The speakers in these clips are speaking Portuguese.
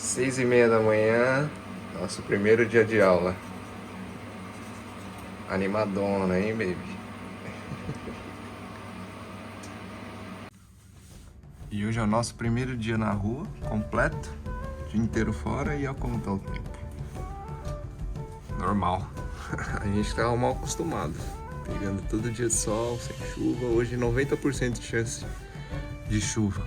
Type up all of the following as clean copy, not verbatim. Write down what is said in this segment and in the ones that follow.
6h30 da manhã, nosso primeiro dia de aula. Animadona, hein, baby? E hoje é o nosso primeiro dia na rua, completo. Dia inteiro fora e olha como tá o tempo. Normal. A gente tava mal acostumado. Pegando todo dia de sol, sem chuva. Hoje 90% de chance de chuva.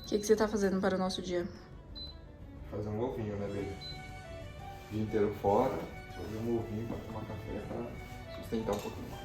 O que você tá fazendo para o nosso dia? Fazer um ovinho, né, baby? Dia inteiro fora, fazer um ovinho pra tomar café pra sustentar um pouquinho mais.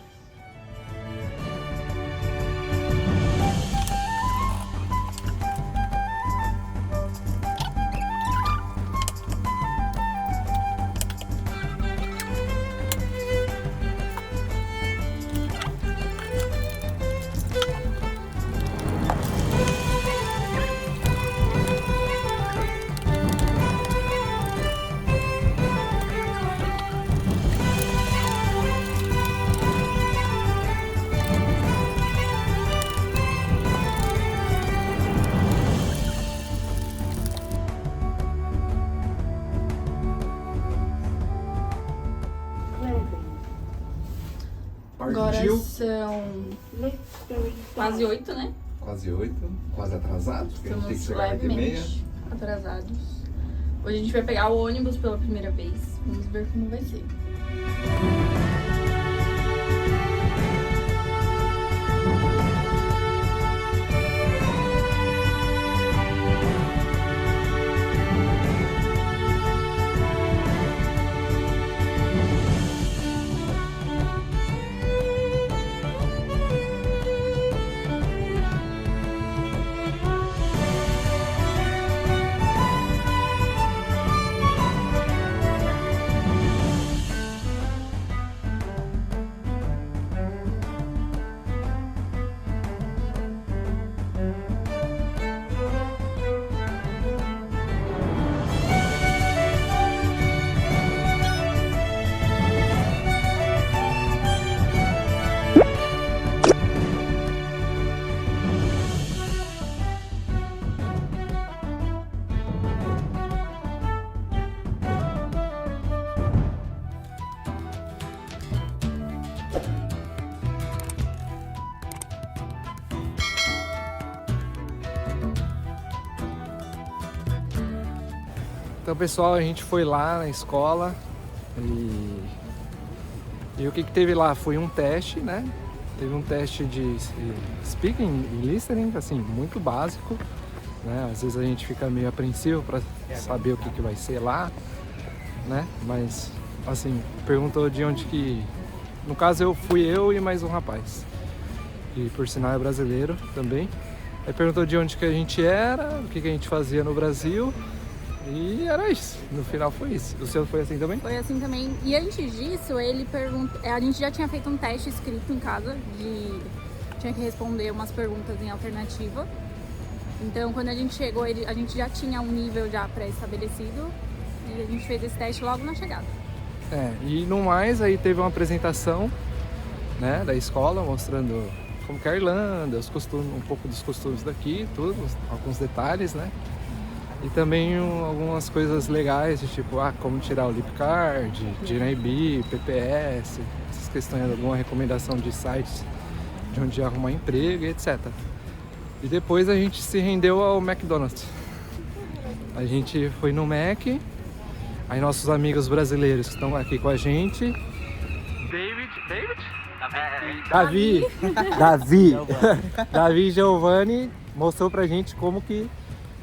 Agora são quase 8, né? Quase 8, quase atrasados, porque a gente tem que Estamos chegar 8h30. levemente atrasados. Hoje a gente vai pegar o ônibus pela primeira vez. Vamos ver como vai ser. Então, pessoal, a gente foi lá na escola e o que teve lá foi um teste, né? Teve um teste de speaking e listening, assim, muito básico, né? Às vezes a gente fica meio apreensivo para saber o que vai ser lá, né? Mas, assim, perguntou de onde que... No caso, fui eu e mais um rapaz, que por sinal é brasileiro também. Aí perguntou de onde que a gente era, o que a gente fazia no Brasil. E era isso, no final foi isso. O seu foi assim também? Foi assim também. E antes disso, ele perguntou... A gente já tinha feito um teste escrito em casa, tinha que responder umas perguntas em alternativa. Então, quando a gente chegou, a gente já tinha um nível já pré-estabelecido. E a gente fez esse teste logo na chegada. E no mais, aí teve uma apresentação, né, da escola, mostrando como que é a Irlanda, os costumes, um pouco dos costumes daqui, tudo, alguns detalhes, né? E também algumas coisas legais, de tipo, como tirar o Lip Card, GNIB, PPS, essas questões, alguma recomendação de sites de onde arrumar emprego e etc. E depois a gente se rendeu ao McDonald's. A gente foi no Mac, aí nossos amigos brasileiros que estão aqui com a gente. Davi e Giovanni mostrou pra gente como que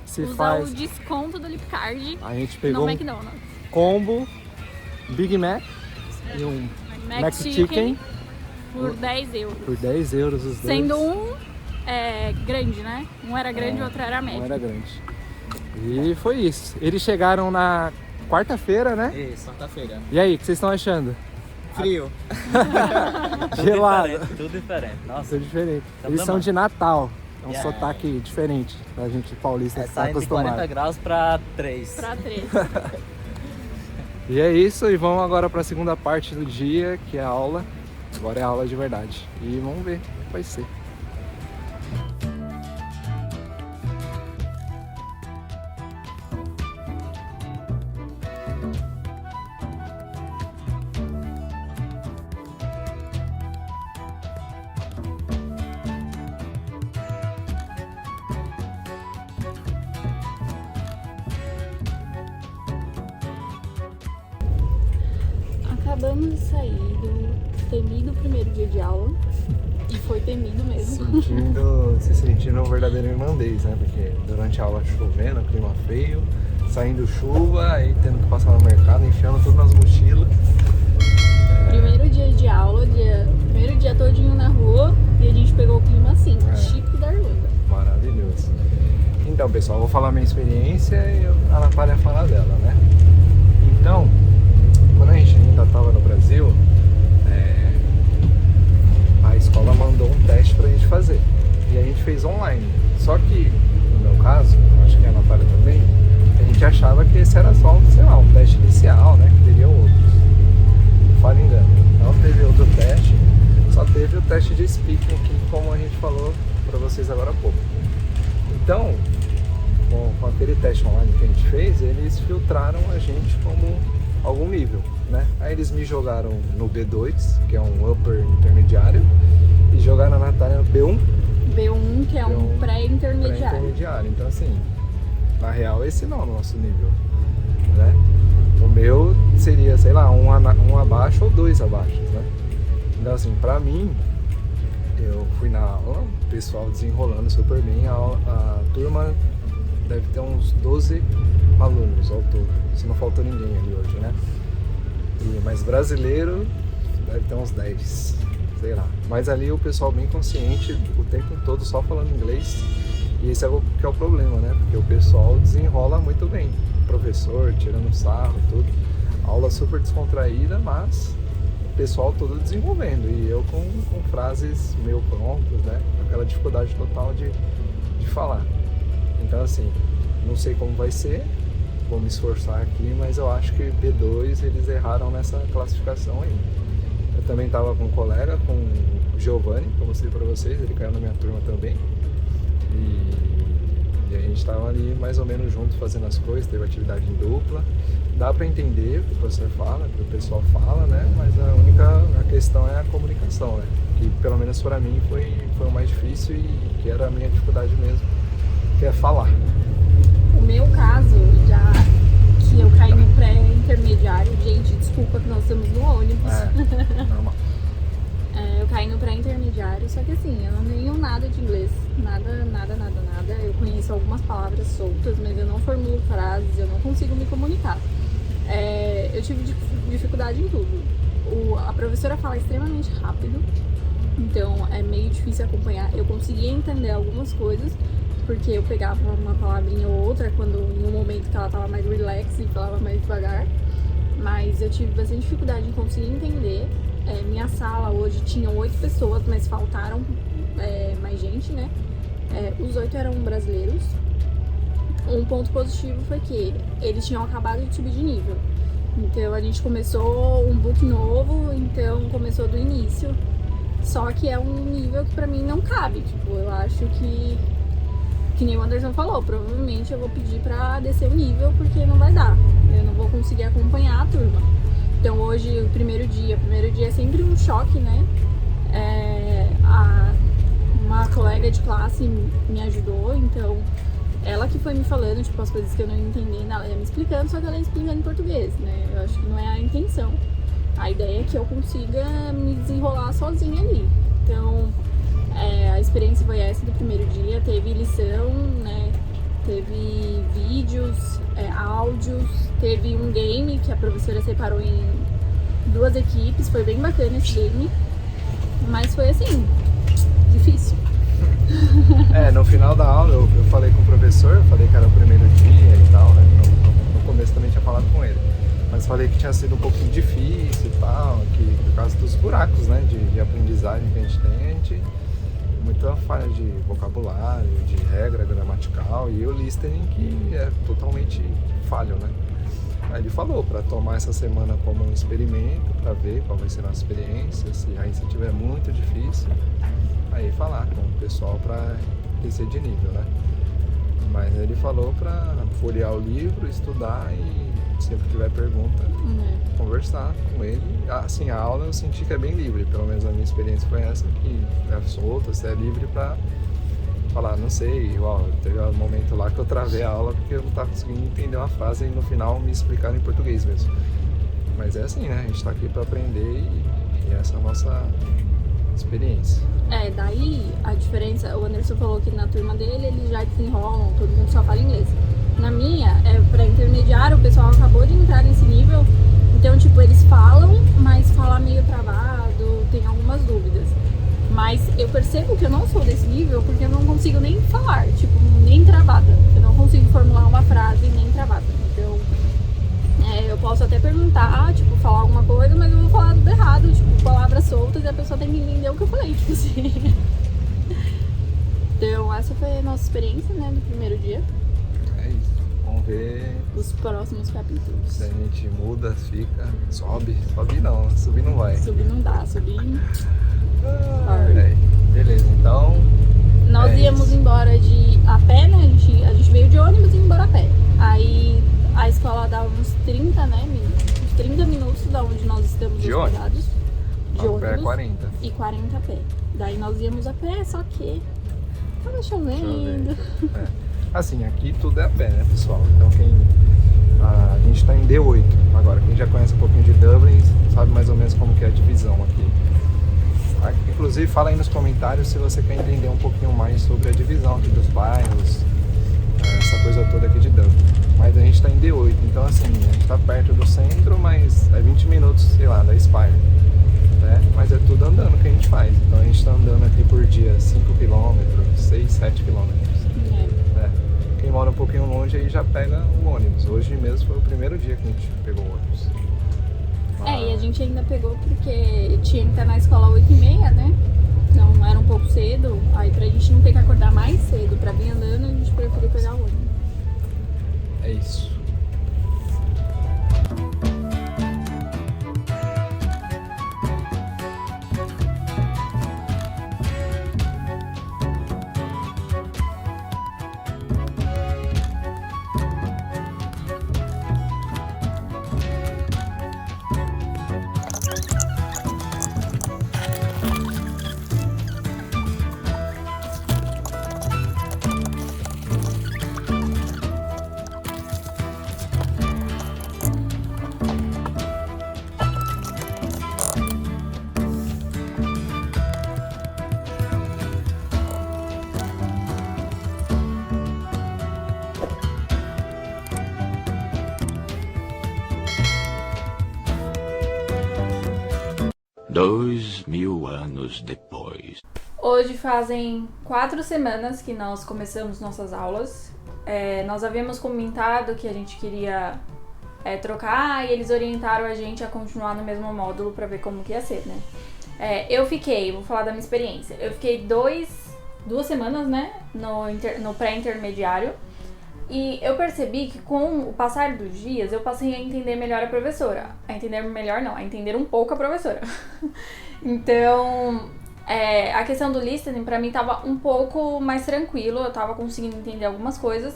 se Usa faz. o desconto do Lip Card A gente pegou no um McDonald's. combo Big Mac e um Mac Chicken por 10 euros. por 10 euros os dois. Sendo um grande, né? Um era grande e o outro era médio. Não era grande. E foi isso. Eles chegaram na quarta-feira, né? Isso, quarta-feira. E aí, o que vocês estão achando? Frio. Gelado. Tudo diferente. Nossa, Tudo diferente. Tá Eles são bom. de Natal. É um sotaque diferente da gente paulista que tá Saindo de 40 acostumado. graus pra 3. Pra 3. E é isso, e vamos agora para a segunda parte do dia, que é a aula. Agora é a aula de verdade. E vamos ver o que vai ser. Acabamos de sair do temido primeiro dia de aula. E foi temido mesmo. Se sentindo um verdadeiro irlandês, né? Porque durante a aula chovendo, clima feio, saindo chuva, aí tendo que passar no mercado, enfiando tudo nas mochilas. Primeiro dia de aula, primeiro dia todinho na rua, e a gente pegou o clima assim, típico da Irlanda. Maravilhoso. Então, pessoal, eu vou falar minha experiência e a Natália falar dela, né? Então, quando a gente ainda estava no Brasil, a escola mandou um teste pra gente fazer. E a gente fez online. Só que, no meu caso, acho que a Natália também, a gente achava que esse era só, sei lá, um teste inicial, né? Que teriam outros. Não falo engano. Não teve outro teste, só teve o teste de speaking, que, como a gente falou pra vocês agora há pouco. Então, com aquele teste online que a gente fez, eles filtraram a gente como algum nível, né? Aí eles me jogaram no B2, que é um upper intermediário, e jogaram a Natália no B1. B1, que é um pré-intermediário. Pré-intermediário. Então, assim, na real, esse não é o nosso nível, né? O meu seria, sei lá, um abaixo ou 2 abaixo, né? Então, assim, pra mim, eu fui na aula, o pessoal desenrolando super bem, a turma deve ter uns 12 alunos ao todo, se não faltou ninguém ali hoje, né? Mas brasileiro deve ter uns 10, sei lá. Mas ali o pessoal bem consciente, o tempo todo só falando inglês, e esse é o que é o problema, né? Porque o pessoal desenrola muito bem, professor tirando sarro e tudo, aula super descontraída, mas o pessoal todo desenvolvendo, e eu com frases meio prontas, né? Aquela dificuldade total de falar. Então, assim, não sei como vai ser, vou me esforçar aqui, mas eu acho que B2 eles erraram nessa classificação aí. Eu também estava com um colega, com o Giovanni, que eu mostrei para vocês, ele caiu na minha turma também. E a gente estava ali mais ou menos junto fazendo as coisas, teve atividade em dupla. Dá para entender o que o professor fala, o que o pessoal fala, né? Mas a questão é a comunicação, né? Que pelo menos para mim foi o mais difícil e que era a minha dificuldade mesmo, que é falar. O meu caso, já que eu caí no pré-intermediário, gente, desculpa que nós estamos no ônibus. Normal. Eu caí no pré-intermediário, só que assim, eu não tenho nada de inglês, nada. Eu conheço algumas palavras soltas, mas eu não formulo frases, eu não consigo me comunicar. Eu tive dificuldade em tudo. A professora fala extremamente rápido, então é meio difícil acompanhar. Eu conseguia entender algumas coisas, porque eu pegava uma palavrinha ou outra em um momento que ela tava mais relax e falava mais devagar, mas eu tive bastante dificuldade em conseguir entender. Minha sala hoje tinha 8 pessoas, mas faltaram mais gente, né? Os 8 eram brasileiros. Um ponto positivo foi que eles tinham acabado de subir de nível, então a gente começou um book novo, então começou do início, só que é um nível que pra mim não cabe, tipo, eu acho que nem o Anderson falou, provavelmente eu vou pedir pra descer o nível, porque não vai dar, eu não vou conseguir acompanhar a turma. Então hoje, o primeiro dia é sempre um choque, né? Uma colega de classe me ajudou, então ela que foi me falando, tipo, as coisas que eu não entendi, ela ia me explicando, só que ela ia explicando em português, né? Eu acho que não é a intenção. A ideia é que eu consiga me desenrolar sozinha ali. Então, a experiência foi essa do primeiro dia, teve lição, né? Teve vídeos, áudios, teve um game que a professora separou em 2 equipes, foi bem bacana esse game, mas foi assim, difícil. No final da aula eu falei com o professor, falei que era o primeiro dia e tal, né? No começo também tinha falado com ele, mas falei que tinha sido um pouquinho difícil e tal, que por causa dos buracos, né, de aprendizagem que a gente tem, a gente muita falha de vocabulário, de regra gramatical, e o listening que é totalmente falho, né? Aí ele falou para tomar essa semana como um experimento, para ver qual vai ser a nossa experiência, se tiver muito difícil, aí falar com o pessoal para descer de nível, né? Mas ele falou para folhear o livro, estudar e sempre que tiver pergunta, conversar com ele. Assim, a aula eu senti que é bem livre, pelo menos a minha experiência foi essa, que é solta, você é livre para falar, não sei, igual, teve um momento lá que eu travei a aula porque eu não estava conseguindo entender uma frase e no final me explicaram em português mesmo. Mas é assim, né? A gente está aqui para aprender e essa é a nossa experiência. Daí a diferença, o Anderson falou que na turma dele eles já desenrolam, todo mundo só fala inglês. Na minha, pra intermediário, o pessoal acabou de entrar nesse nível, então tipo, eles falam, mas falam meio travado, tem algumas dúvidas. Mas eu percebo que eu não sou desse nível porque eu não consigo nem falar, tipo, nem travada. Eu não consigo formular uma frase nem travada. Então, eu posso até perguntar, tipo, falar alguma coisa, mas eu vou falar tudo errado, tipo, palavras soltas e a pessoa tem que entender o que eu falei, tipo assim. Então, essa foi a nossa experiência, né, do primeiro dia. É isso. Vamos ver Os próximos capítulos. se a gente muda, fica, sobe. Sobe não, subir não vai. Subir não dá, subir... Beleza, então... Nós íamos isso. embora a pé, né? A gente veio de ônibus e ia embora a pé. Aí a escola dava uns 30, né? Uns 30 minutos da onde nós estamos De hospedados. De A ônibus. pé é 40. E 40 a pé. Daí nós íamos a pé, só que tava chovendo. Assim, aqui tudo é a pé, né, pessoal? Então a gente tá em D8 agora. Quem já conhece um pouquinho de Dublin sabe mais ou menos como que é a divisão aqui. Inclusive, fala aí nos comentários se você quer entender um pouquinho mais sobre a divisão aqui dos bairros, essa coisa toda aqui de Dublin. Mas a gente está em D8, então assim, a gente está perto do centro, mas é 20 minutos, sei lá, da Spire, né? Mas é tudo andando que a gente faz. Então a gente está andando aqui por dia 5 km, 6, 7 km. Né? Quem mora um pouquinho longe aí já pega o ônibus. Hoje mesmo foi o primeiro dia que a gente pegou o ônibus. E a gente ainda pegou porque tinha que estar na escola 8h30, né? Então era um pouco cedo. Aí pra gente não ter que acordar mais cedo pra vir andando, a gente preferiu pegar o ônibus. É isso. Dois mil anos depois. Hoje fazem 4 semanas que nós começamos nossas aulas. Nós havíamos comentado que a gente queria trocar e eles orientaram a gente a continuar no mesmo módulo para ver como que ia ser, né? Vou falar da minha experiência. Eu fiquei 2 semanas, né, no pré-intermediário. E eu percebi que com o passar dos dias, eu passei a entender melhor a professora. A entender um pouco a professora. Então, a questão do listening pra mim tava um pouco mais tranquilo, eu tava conseguindo entender algumas coisas.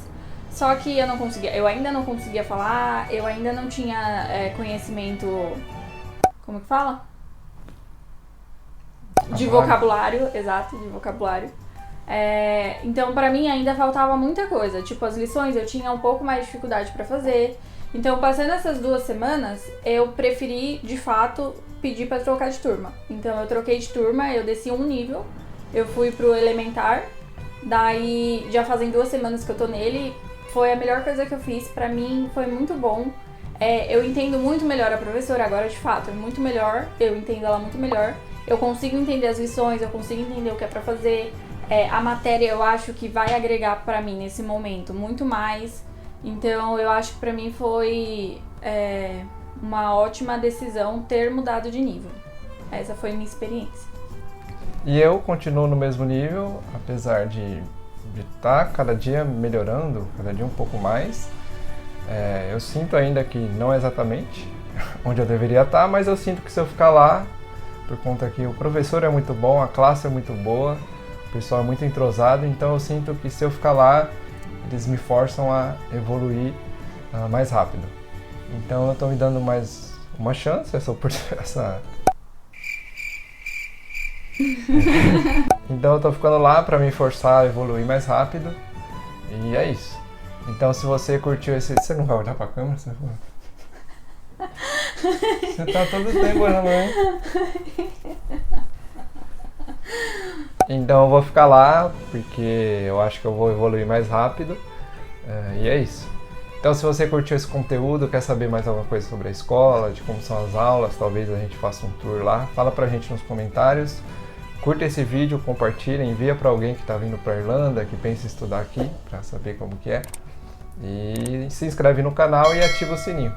Só que eu ainda não conseguia falar, eu ainda não tinha conhecimento, como que fala? De vocabulário, exato, de vocabulário. Então pra mim ainda faltava muita coisa, tipo as lições eu tinha um pouco mais de dificuldade pra fazer. Então passando essas 2 semanas eu preferi de fato pedir pra trocar de turma. Então eu troquei de turma, eu desci um nível, eu fui pro elementar. Daí já fazem 2 semanas que eu tô nele, foi a melhor coisa que eu fiz, pra mim foi muito bom. Eu entendo muito melhor a professora agora, de fato, é muito melhor, eu entendo ela muito melhor. Eu consigo entender as lições, eu consigo entender o que é pra fazer. A matéria eu acho que vai agregar pra mim nesse momento muito mais. Então eu acho que pra mim foi uma ótima decisão ter mudado de nível. Essa foi a minha experiência. E eu continuo no mesmo nível, apesar de estar cada dia melhorando, cada dia um pouco mais. Eu sinto ainda que não é exatamente onde eu deveria estar, mas eu sinto que se eu ficar lá, por conta que o professor é muito bom, a classe é muito boa, o pessoal é muito entrosado, então eu sinto que se eu ficar lá, eles me forçam a evoluir mais rápido. Então eu estou me dando mais uma chance, Então eu tô ficando lá pra me forçar a evoluir mais rápido. E é isso. Então se você curtiu esse... Você não vai olhar pra câmera? Você tá todo tempo olhando, hein? Então eu vou ficar lá, porque eu acho que eu vou evoluir mais rápido. E é isso. Então se você curtiu esse conteúdo, quer saber mais alguma coisa sobre a escola, de como são as aulas, talvez a gente faça um tour lá, fala pra gente nos comentários. Curta esse vídeo, compartilha, envia para alguém que está vindo para Irlanda, que pensa em estudar aqui, para saber como que é. E se inscreve no canal e ativa o sininho.